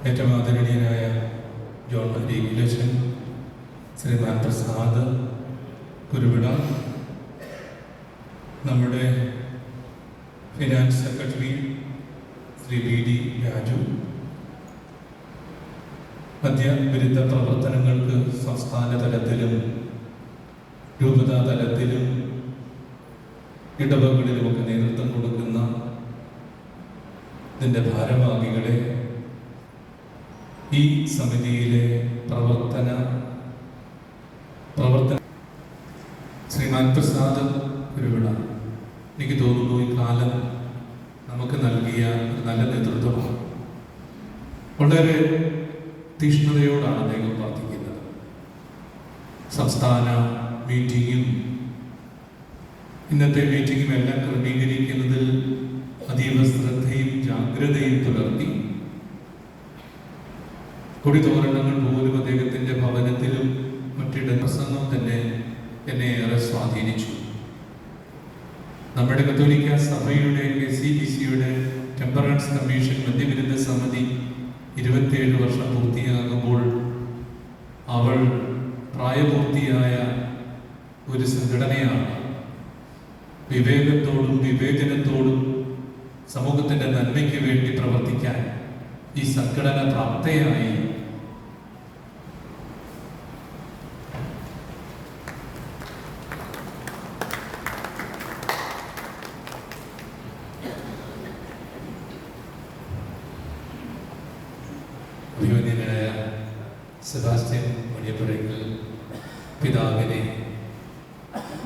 ഏറ്റവും ആദരണീയനായ ജോൺ മരിയിലച്ചൻ, ശ്രീമാൻ പ്രസാദ് കുരുവിട, നമ്മുടെ finance secretary Shri BD Raju, മദ്യവിരുദ്ധ പ്രവർത്തനങ്ങൾക്ക് സംസ്ഥാന തലത്തിലും രൂപതാ തലത്തിലും ഇടവകളിലുമൊക്കെ നേതൃത്വം കൊടുക്കുന്ന ഇതിൻ്റെ ഭാരവാഹികളെ, ഈ സമിതിയിലെ പ്രവർത്തന ശ്രീമാൻ പ്രസാദ് കുരുവിട, എനിക്ക് തോന്നുന്നു ഈ കാലം നമുക്ക് നൽകിയ ഒരു നല്ല നേതൃത്വമാണ്. വളരെ തീഷ്ണതയോടാണ് അദ്ദേഹം പ്രാർത്ഥിക്കുന്നത്. സംസ്ഥാന മീറ്റിങ്ങും ഇന്നത്തെ മീറ്റിങ്ങും എല്ലാം ക്രമീകരിക്കുന്നതിൽ അതീവ ശ്രദ്ധയും ജാഗ്രതയും പുലർത്തി. കൊടിതോരണങ്ങൾ പോലും അദ്ദേഹത്തിന്റെ ഭവനത്തിലും മറ്റിട പ്രസംഗം തന്നെ എന്നെ ഏറെ സ്വാധീനിച്ചു. നമ്മുടെ കത്തോലിക്ക സഭയുടെ KCBCയുടെ ടെമ്പറൻസ് കമ്മീഷൻ മദ്യവിരുദ്ധ സമിതി 27 വർഷം പൂർത്തിയാകുമ്പോൾ അവൾ പ്രായപൂർത്തിയായ ഒരു സംഘടനയാണ്. വിവേകത്തോടും വിവേചനത്തോടും സമൂഹത്തിന്റെ നന്മയ്ക്ക് വേണ്ടി പ്രവർത്തിക്കാൻ ഈ സംഘടന പ്രാപ്തയായി. അഭിമന്യനായ സെബാസ്റ്റ്യൻ മണിയപ്പുഴയ്ക്കൽ പിതാവിനെ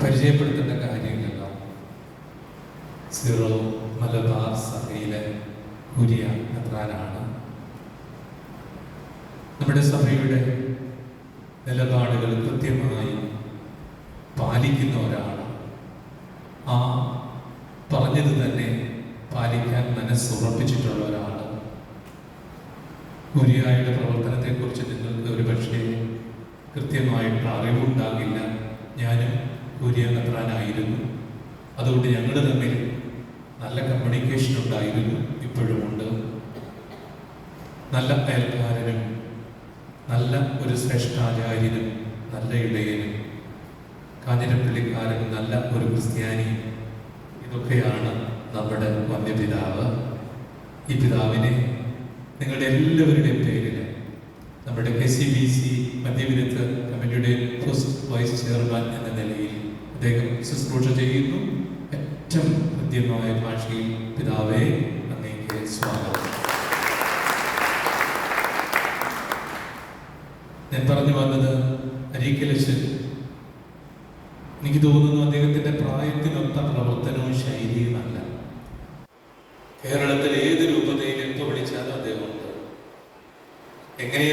പരിചയപ്പെടുത്തേണ്ട കാര്യങ്ങളെല്ലാം സീറോ മലബാർ സഭയിലെ കുര്യ മെത്രാനാണ്. നമ്മുടെ സഭയുടെ നിലപാടുകൾ കൃത്യമായി പാലിക്കുന്ന ഒരാളാണ്. ആ പറഞ്ഞത് തന്നെ പാലിക്കാൻ മനസ്സുറപ്പിച്ചിട്ടുള്ള ഒരാൾ. കുര്യായുടെ പ്രവർത്തനത്തെക്കുറിച്ച് നിങ്ങൾക്ക് ഒരുപക്ഷെ കൃത്യമായിട്ട് അറിവുണ്ടാകില്ല. ഞാനും കുര്യ മെത്രാനായിരുന്നു. അതുകൊണ്ട് ഞങ്ങൾ തമ്മിൽ നല്ല കമ്മ്യൂണിക്കേഷൻ ഉണ്ടായിരുന്നു, ഇപ്പോഴുമുണ്ട്. നല്ല അയൽക്കാരനും നല്ല ഒരു ശ്രേഷ്ഠാചാര്യനും നല്ല ഇടയനും കാഞ്ഞിരപ്പള്ളിക്കാരനും നല്ല ഒരു ക്രിസ്ത്യാനിയും, ഇതൊക്കെയാണ് നമ്മുടെ വന്യപിതാവ്. ഈ പിതാവിനെ നിങ്ങളുടെ എല്ലാവരുടെയും പേരിൽ നമ്മുടെ KCBC മദ്യവിരുദ്ധ കമ്മിറ്റിയുടെ ഫസ്റ്റ് വൈസ് ചെയർമാൻ എന്ന നിലയിൽ അദ്ദേഹം ശുശ്രൂഷ ചെയ്യുന്നു. ഏറ്റവും ഹൃദ്യമായ ഭാഷയിൽ പിതാവേ, അങ്ങേക്ക് സ്വാഗതം. ഞാൻ പറഞ്ഞു വന്നത് അരീക്കലച്ചൻ, എനിക്ക് തോന്നുന്നു അദ്ദേഹത്തിന്റെ പ്രായത്തിനൊത്ത പ്രവർത്തനവും ശൈലിയുമല്ല. കേരളത്തിൽ ഏത് രൂപതയിൽ എപ്പോൾ വിളിച്ചാലും അദ്ദേഹമുണ്ട്. എങ്ങനെയാണ്